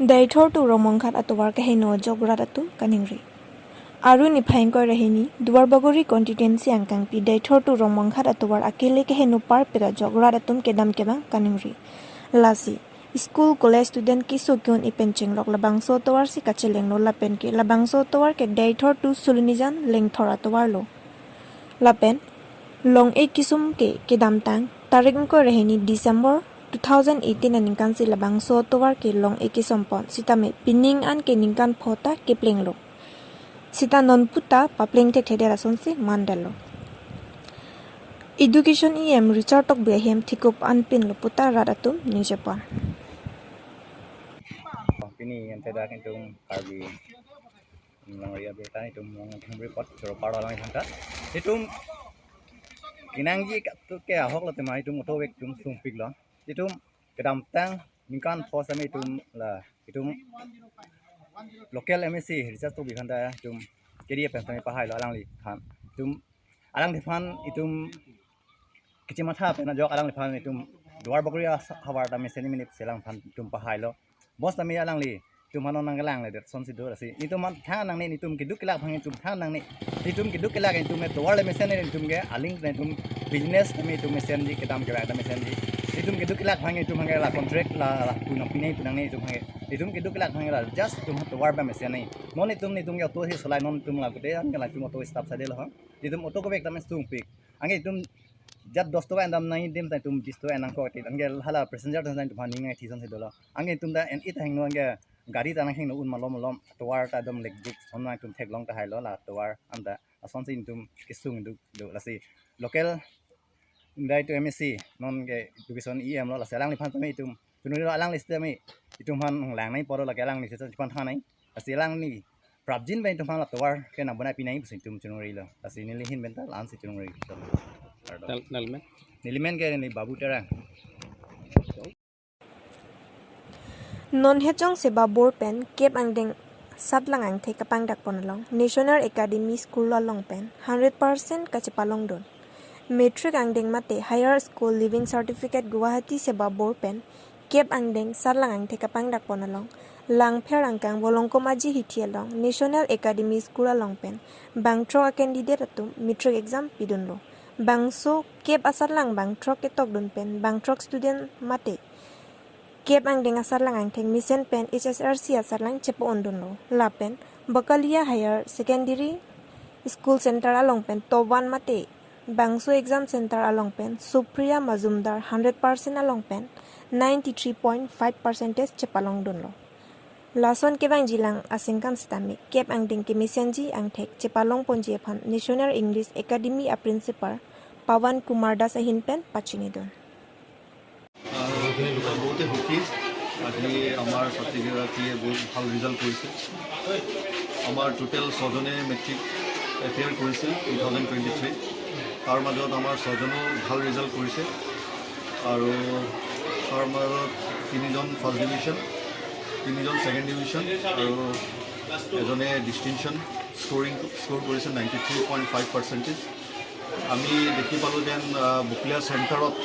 Daithor tu romongkhat atowar kahino jograt atum kaningri. Aru ni phaingkor rahini duar bagori constituency angkang pi daithor tu romongkhat atowar akele kahino par pera jograt atum kedam kebang kaningri. Lasi school college student ki sokyon ipencheng lok labangso towar si kacheleng no lapen ke labangso towar ke daithor tu sulunijan lengthor atowar lo. Lapen long e kisum ke kedam tang tarik ko rahini December 2018 aningkan si labang so towar ke long eki sompon sita me pining an ke ningkan phota ke pleng lo sita non puta papleng te thede rason si mandalo education em richard tok behem thikup anpin lo puta radatum ninjepa Pini yang tidak kentung Karbi Mengaria berita itu mungkin report serupa orang yang hendak itu kinangji tu ke ahok lah tema itu motor wek tum sumpik lah itu kedam tang mingkan pos kami itu lah itu lokal MSC research tu bihan dah itu jadi apa yang pahai lah alang li kan itu alang depan itu kecil mata pernah jawab alang depan itu luar bagria hawar kami seni minit selang pan itu pahai lo bos kami alang li itu mana nang gelang le det son sido rasi itu man than nang ni itu kiduk kelak phang itu than nang ni itu kiduk kelak itu me towar le mesen ni itu ge aling itu business kami itu mesen di kedam ke ada mesen di itu kiduk kelak phang itu phang la contract la punang pinai punang ni itu phang itu kiduk kelak phang la just itu towar ba mesen ni non itu ge to hi solai non itu la gede ang la itu to staff sade lo itu auto ko bek tamen stung pik ange itu jat 10 toka endam nai dim tai tum 20 toka enang ko ti ange hala passenger tan tu phani ngai thison sidolo ange tum da en it hang no ange gari tanang hing no un malom towar ta dom lek dik sonna tum thek long ta hai lo la towar anda ason sin tum kisung du la si local indai tu MSC non ge education em lo la selang ni phan tami tum tunuri lo alang liste mi itum han lang nai poro la ke alang ni se pan tha nai asilang ni prabjin bai tum han la towar ke na bona pinai busin tum tunuri lo asi ni lihin bentar lan si tunuri nilimen ke ni babu terang non hechong seba bor pen kep angdeng satlang ang the kapang dak ponalong national academy school long pen 100% kachipalong don metric angdeng mate higher school living certificate guwahati seba bor pen kep angdeng satlang ang the kapang dak ponalong lang pher angkang bolongko maji hithialong national academy school long pen bangtro candidate atum metric exam pidunlo bangso kep asarlang bangtro ketok don pen bangtro student mate kep angdeng asarlang ang theng mission pen HSRC asarlang chepo ondono lapen bakalia higher secondary school center along pen top 1 mate bangso exam center along pen supriya mazumdar 100% along pen 93.5% chepalong donlo lason kebang jilang asingkan stami kep angdeng ke mission ji ang thek chepalong ponji phan national english academy a principal pawan kumar das ahin pen pachinidon বহুতে সুখী আজি আমাৰ ছাত্ৰীগৰাকীয়ে বহুত ভাল result কৰিছে আমাৰ total 6জনে matric affair কৰিছে 2023 তাৰ মাজত আমাৰ 6জনো ভাল ৰিজাল্ট কৰিছে আৰু তাৰ মাজত 3জন ফাৰ্ষ্ট ডিভিজন 3জন ছেকেণ্ড ডিভিজন আৰু এজনে ডিষ্টিংশ্যন স্ক'ৰ কৰিছে 93.5%। আমি দেখি পালোঁ যেন বুকলিয়া চেণ্টাৰত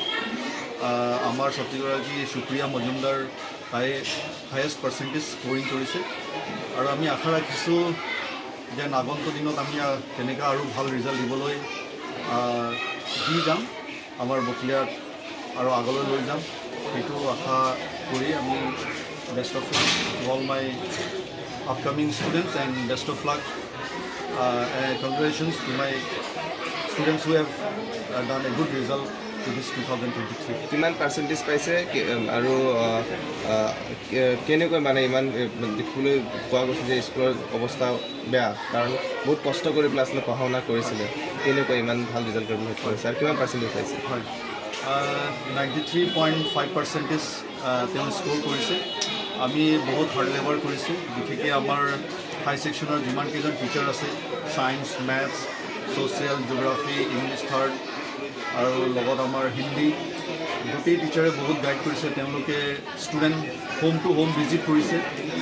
আমাৰ ছাত্ৰীগৰাকী সুপ্ৰিয়া মজুমদাৰ তাই হায়েষ্ট পাৰ্চেণ্টেজ স্ক'ৰিং কৰিছে আৰু আমি আশা ৰাখিছোঁ যেন আগন্তুক দিনত আমি তেনেকৈ আৰু ভাল ৰিজাল্ট দিবলৈ দি যাম আমাৰ বকলিয়াত আৰু আগলৈ লৈ যাম সেইটো আশা কৰি আমি best of luck to all my upcoming students and best of luck congratulations to my students who have done a good result this 2023 কিমান পাৰ্চেণ্টেজ পাইছে আৰু কেনেকৈ মানে ইমান দেখিবলৈ পোৱা গৈছে যে স্কুলৰ অৱস্থা বেয়া কাৰণ বহুত কষ্ট কৰি পেলাই আচলতে পঢ়া শুনা কৰিছিলে কেনেকৈ ইমান ভাল ৰিজাল্ট কৰিবলৈ সক্ষম হৈছে আৰু কিমান পাৰ্চেণ্টেজ পাইছে হয় 93.5% তেওঁ স্ক'ৰ কৰিছে আমি বহুত হাৰ্ড লেবাৰ কৰিছোঁ বিশেষকৈ আমাৰ হাই ছেকশ্যনৰ যিমানকেইজন টিচাৰ আছে science maths social geography English third আৰু লগত আমাৰ হিন্দী গোটেই টিচাৰে বহুত গাইড কৰিছে তেওঁলোকে student home to home visit কৰিছে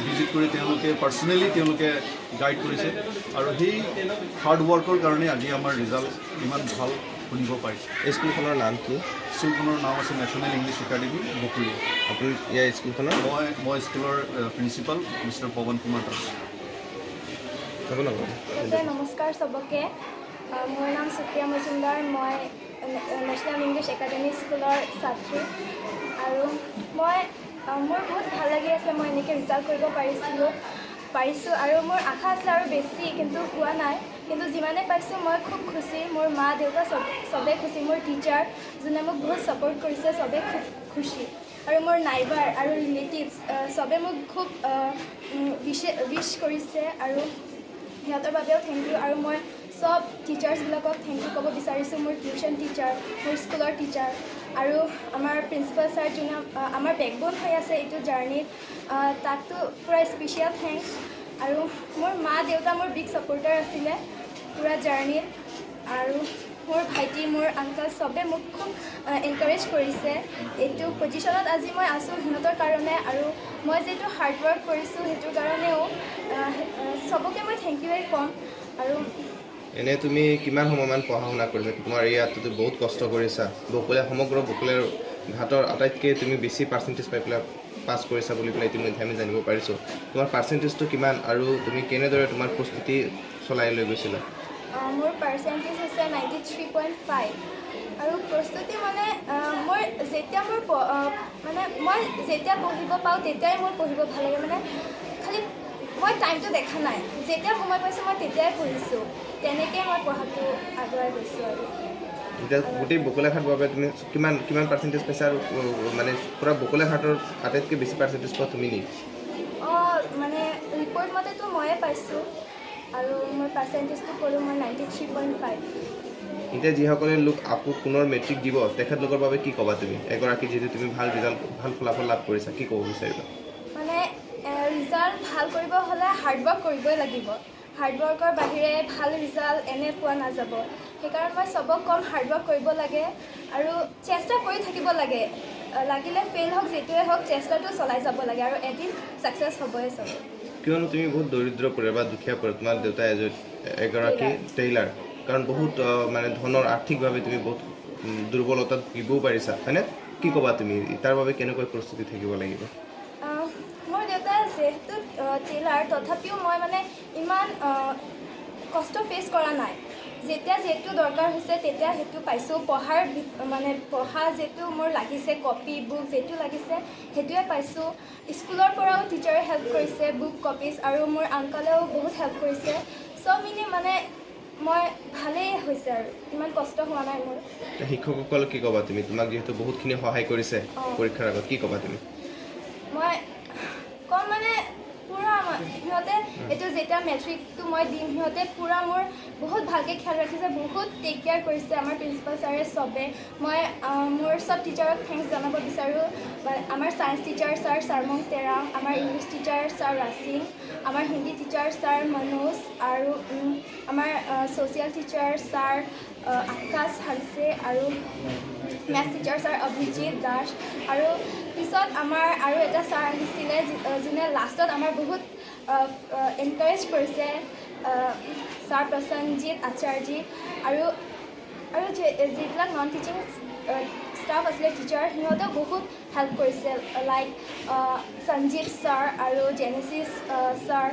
ভিজিট কৰি তেওঁলোকে পাৰ্চনেলি তেওঁলোকে গাইড কৰিছে আৰু সেই হাৰ্ড ৱৰ্কৰ কাৰণে আজি আমাৰ ৰিজাল্ট ইমান ভাল শুনিব পাৰিছে। এই স্কুলখনৰ নাম কি? স্কুলখনৰ নাম আছে নেশ্যনেল ইংলিছ একাডেমী বকুলি। আপুনি ইয়াৰ স্কুলখনৰ? মই স্কুলৰ প্ৰিন্সিপাল মিষ্টাৰ পৱন কুমাৰ দাস। নমস্কাৰ চবকে। মোৰ নাম সুপ্ৰিয়া মজুমদাৰ। মই নেশ্যনেল ইংলিছ একাডেমী স্কুলৰ ছাত্ৰী আৰু মোৰ বহুত ভাল লাগি আছে। মই এনেকৈ ৰিজাল্ট কৰিব পাৰিছোঁ আৰু মোৰ আশা আছিলে আৰু বেছি, কিন্তু হোৱা নাই। কিন্তু যিমানে পাইছোঁ মই খুব খুচি। মোৰ মা দেউতা চবেই খুচি। মোৰ টিচাৰ যোনে মোক বহুত ছাপোৰ্ট কৰিছে চবেই খুব খুচি। আৰু মোৰ নাইবাৰ আৰু ৰিলেটিভছ চবে মোক খুব উইছ কৰিছে আৰু সিহঁতৰ বাবেও থেংক ইউ। আৰু মই চব টিচাৰ্ছবিলাকক থেংক ইউ ক'ব বিচাৰিছোঁ। মোৰ টিউশ্যন টিচাৰ, মোৰ স্কুলৰ টিচাৰ আৰু আমাৰ প্ৰিন্সিপাল ছাৰ যোনে আমাৰ বেকবোন হৈ আছে এইটো জাৰ্ণিত, তাকতো পূৰা স্পেচিয়েল থেংকছ। আৰু মোৰ মা দেউতা মোৰ বিগ ছাপোৰ্টাৰ আছিলে পূৰা জাৰ্ণিত। আৰু মোৰ ভাইটি, মোৰ আংকল চবে মোক খুব এনকাৰেজ কৰিছে। এইটো পজিশ্যনত আজি মই আছোঁ সিহঁতৰ কাৰণে, আৰু মই যিটো হাৰ্ড ৱৰ্ক কৰিছোঁ সেইটোৰ কাৰণেও চবকে মই থেংক ইউৱে ক'ম। আৰু এনে তুমি কিমান সময়মান পঢ়া শুনা কৰিছা? তোমাৰ ইয়াততো বহুত কষ্ট কৰিছা। সমগ্ৰ বকুলীয়া ঘাটৰ আটাইতকৈ তুমি বেছি পাৰ্চেণ্টেজ পাই পেলাই পাছ কৰিছা বুলি পেলাই ইতিমধ্যে আমি জানিব পাৰিছোঁ। তোমাৰ পাৰ্চেণ্টেজটো কিমান আৰু তুমি কেনেদৰে তোমাৰ প্ৰস্তুতি চলাই লৈ গৈছিলা? মোৰ পাৰ্চেণ্টেজ হৈছে 93.5 আৰু প্ৰস্তুতি মই যেতিয়া পঢ়িব পাওঁ তেতিয়াই মোৰ পঢ়িব ভাল লাগে। খালি মই টাইমটো দেখা নাই, যেতিয়া সময় পাইছোঁ মই তেতিয়াই পঢ়িছোঁ। তেনেকৈ মই পঢ়াটো আগুৱাই গৈছোঁ। আৰু এতিয়া গোটেই বকুলীয়া ঘাটৰ বাবে তুমি কিমান পাৰ্চেণ্টেজ পাইছা? আৰু পূৰা বকুলীয়া ঘাটৰ আটাইতকৈ বেছি পাৰ্চেণ্টেজ পোৱা তুমি নেকি? ৰিপৰ্ট মতেতো ময়ে পাইছোঁ আৰু মোৰ পাৰ্চেণ্টেজটো ক'লোঁ মই 93.5। এতিয়া যিসকলে আকৌ পুনৰ মেট্ৰিক দিব তেখেতলোকৰ বাবে কি ক'বা তুমি? এগৰাকী যিহেতু তুমি ভাল ফলাফল লাভ কৰিছা, কি ক'ব বিচাৰিবা? ৰিজাল্ট ভাল কৰিব হ'লে হাৰ্ডৱৰ্ক কৰিবই লাগিব। হাৰ্ডৱৰ্কৰ বাহিৰে ভাল ৰিজাল্ট এনে পোৱা নাযাব। সেইকাৰণে মই চবক ক'ম হাৰ্ডৱৰ্ক কৰিব লাগে আৰু চেষ্টা কৰি থাকিব লাগে। লাগিলে ফেইল হওক যিটোৱে হওক চেষ্টাটো চলাই যাব লাগে আৰু এদিন ছাকচেছ হ'বই চব। কিয়নো তুমি বহুত দৰিদ্ৰ পৰিয়াল বা দুখীয়া পৰিয়াল, তোমাৰ দেউতাই এগৰাকী টেইলাৰ, কাৰণ বহুত ধনৰ আৰ্থিকভাৱে তুমি বহুত দুৰ্বলতাত ভুগিবও পাৰিছা, হয়নে? কি ক'বা তুমি তাৰ বাবে কেনেকৈ প্ৰস্তুতি থাকিব লাগিব? মোৰ দেউতাই যিহেতু টেইলাৰ, তথাপিও মই ইমান কষ্ট ফেচ কৰা নাই। যেতিয়া যিহেতু দৰকাৰ হৈছে তেতিয়া সেইটো পাইছোঁ। পঢ়া যিটো মোৰ লাগিছে, কপি বুক যিটো লাগিছে সেইটোৱে পাইছোঁ। স্কুলৰ পৰাও টিচাৰে হেল্প কৰিছে, বুক কপিজ, আৰু মোৰ আংকলেও বহুত হেল্প কৰিছে। চব মিলি মই ভালেই হৈছে আৰু ইমান কষ্ট হোৱা নাই মোৰ। শিক্ষকসকলক কি ক'বা তুমি? তোমাক যিহেতু বহুতখিনি সহায় কৰিছে পৰীক্ষাৰ আগত, কি ক'বা তুমি? মই ক'ম পূৰা সিহঁতে এইটো যেতিয়া মেট্ৰিকটো মই দিম সিহঁতে পূৰা মোৰ বহুত ভালকৈ খেয়াল ৰাখিছে, বহুত টেক কেয়াৰ কৰিছে আমাৰ প্ৰিন্সিপাল ছাৰে চবে। মই মোৰ চব টিচাৰক থেংকছ জনাব বিচাৰোঁ। আমাৰ ছায়েন্স টিচাৰ ছাৰ চাৰমং তেৰাং, আমাৰ ইংলিছ টিচাৰ ছাৰ ৰাছিং, আমাৰ হিন্দী টিচাৰ ছাৰ মনোজ, আৰু আমাৰ ছ'চিয়েল টিচাৰ ছাৰ আকাশ হালছে, আৰু maths teacher sir Abhijit Das. আৰু পিছত আমাৰ আৰু এটা ছাৰ আহিছিলে যোনে লাষ্টত আমাৰ বহুত এনকাৰেজ কৰিছে, ছাৰ প্ৰসেনজিৎ আচাৰ্যী। আৰু যিবিলাক নন টিচিং ষ্টাফ আছিলে টিচাৰ, সিহঁতেও বহুত হেল্প কৰিছে, লাইক সঞ্জীৱ ছাৰ আৰু জেনেচিছ ছাৰ।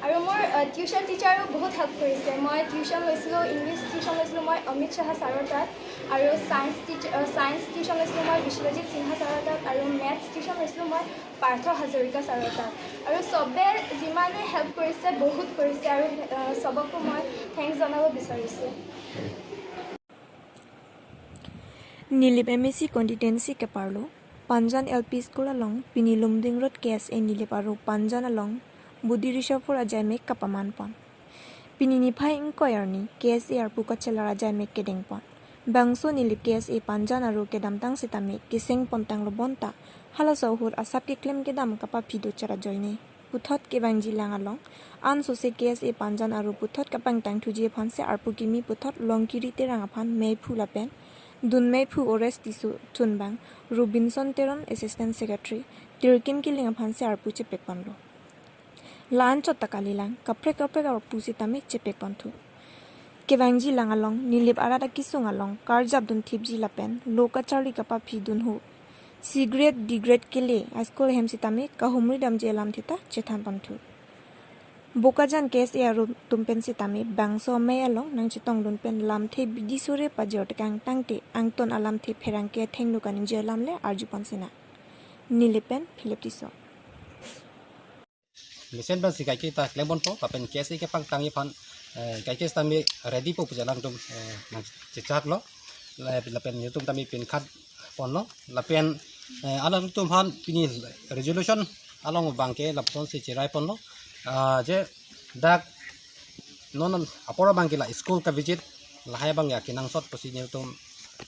আৰু মোৰ টিউশ্যন টিচাৰো বহুত হেল্প কৰিছে। মই টিউশ্যন লৈছিলোঁ, ইংলিছ টিউশ্যন লৈছিলোঁ মই অমিত সাহা ছাৰৰ তাত, আৰু ছায়েন্স টিউশ্যন লৈছিলোঁ মই বিশ্বজিৎ সিনহা ছাৰৰ তাত, আৰু মেথছ টিউশ্যন লৈছিলোঁ মই পাৰ্থ হাজৰিকা ছাৰৰ তাত। আৰু চবে যিমানে হেল্প কৰিছে বহুত কৰিছে, আৰু চবকো মই থেংকছ জনাব বিচাৰিছোঁ। Nilip MSc Constituency ke parlo Panjan LP School along Pinilumding Road KSA Nilip aru Panjan along Budirisha for Ajamek kapaman pon Pinini phai inquiry KSA arpu kachelara Ajamek kedeng pon Bangso Nilip KSA Panjan aru kedamtang sitame kiseng pontang lobonta halaso hur asap ke klem kedam kapa pido chara joine Puthot ke bangji langalong an sose KSA Panjan aru puthot kapang tang thujie phanse arpu kimi puthot longkiri te rangaphan mei phulapen Dunmei Phu Ores Tisu Tunbang, Robinson Teron, Assistant Secretary, Tirkim Killing upon Sarpuche Pekpando. Lan Chotakalilang, Kapre or Pusitame Chepekontu. Kevangji langalong nilip arada kisung along karjab dun tipji lapen loka charli kapa phi dun hu cigarette degrade kele askol hem sitame kahumri damje lam thita chethan panthu bokajan kes ya tumpen sitame bangso me along nang chitong dun pen lam the bidisore pajot kang tangte angton alam the pherang ke thengnu kanin je lam le arju pansina nilipen philip tiso lesen ban sikai kita klebon po papen kesi ke pang tangi pan kai kes tami ready po pujalang tum nang cicak lo lapen yutum tami pin khat pon lo lapen alang tum han pini resolution along bangke lapson si cirai pon lo je dak non apora bangke la school ka visit lahai bang ya kinang sot posi tum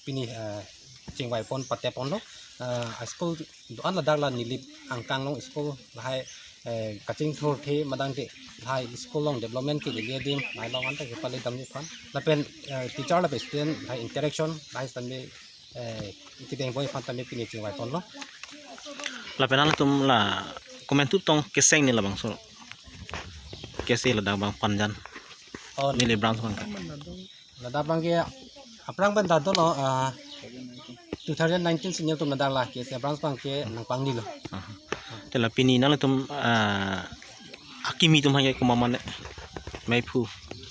pini chingwai pon patte pon lo school doan la dak la nilip angkang long school lahai kacing thor the madang te hai school long development ke liye dim mai long an ta ke pale dam ni phan la pen teacher la student hai interaction hai sambe ki deng boy phan tambe pini ching wai pon lo la penal tum la komen tu tong keseng ni la bang so kese la da bang panjan ni le brand bang la da bang ke aprang ban da do lo 2019 sinyal tum da la ke se branch bang ke nang pang ni lo tela pini nala tum akimi tum hanya kumaman mai phu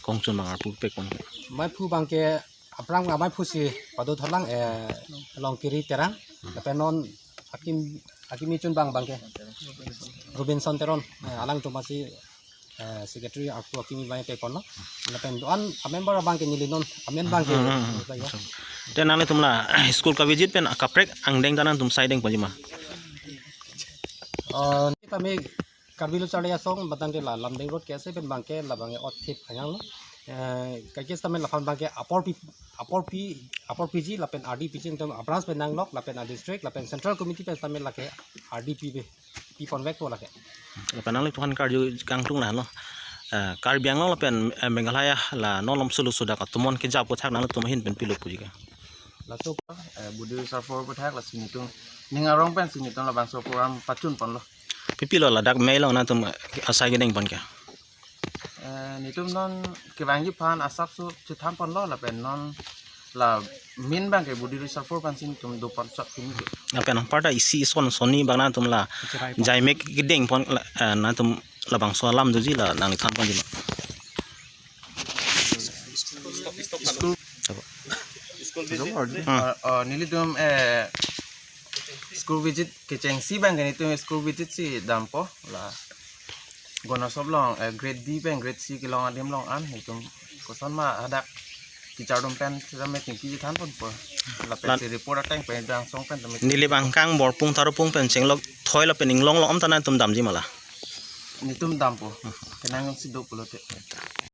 kongchun mangar pu pe kon mai phu bang ke aprang mai phu si padu tholang long kiri terang lapen non akimi chun bang bang ke robinson teron alang tu masih secretary aku akimi bang pe kon lo lapen doan a member bang ke nili non amen bang ke dan nala tum la school ka visit pen akaprek angdeng tanan tum sideng pajima kita me Karbi lu cari asong batang de la lamdeng road kese pen bangke la bange ot tip hanyang lo kakek tamen la fan bangke apor PG la pen RDP pen branch pen nang lok la pen district la pen central committee pen tamen la ke RDP be pi convect po la ke la pen nang tuhan karju kangtung la lo Karbi ang la pen Meghalaya la nolom sulu sudah ka tumon ke jap ko thak nang tum hin pen pilu puji ka la so Budi Sarfor Pathak la sini tu ningarong pen sini tu la bangso program pacun pon lo pipilo la dak mail na tum asai gedeng pon ka ni tu non kebangji pan asap su cetham pon lo la pen non la min bang ke Budi Sarfor pan sini tum do pan chak kini ke la pen parta isi son soni bang na tum la jaimek gedeng pon na tum la bang so lam duji la nang tham pon ji nili tum school visit ke chengsi bang ni tum school visit si dampo la gona sob long grade D bang grade C ke long adem long an ni tum kosan ma ada teacher dum pen sira me tingki than pon po la pen si report atang pen dang song pen tum nili bang kang bor pung tarupung pen chenglok thoi la pening long long am tanan tum damji mala ni tum dampo kenang si do pulote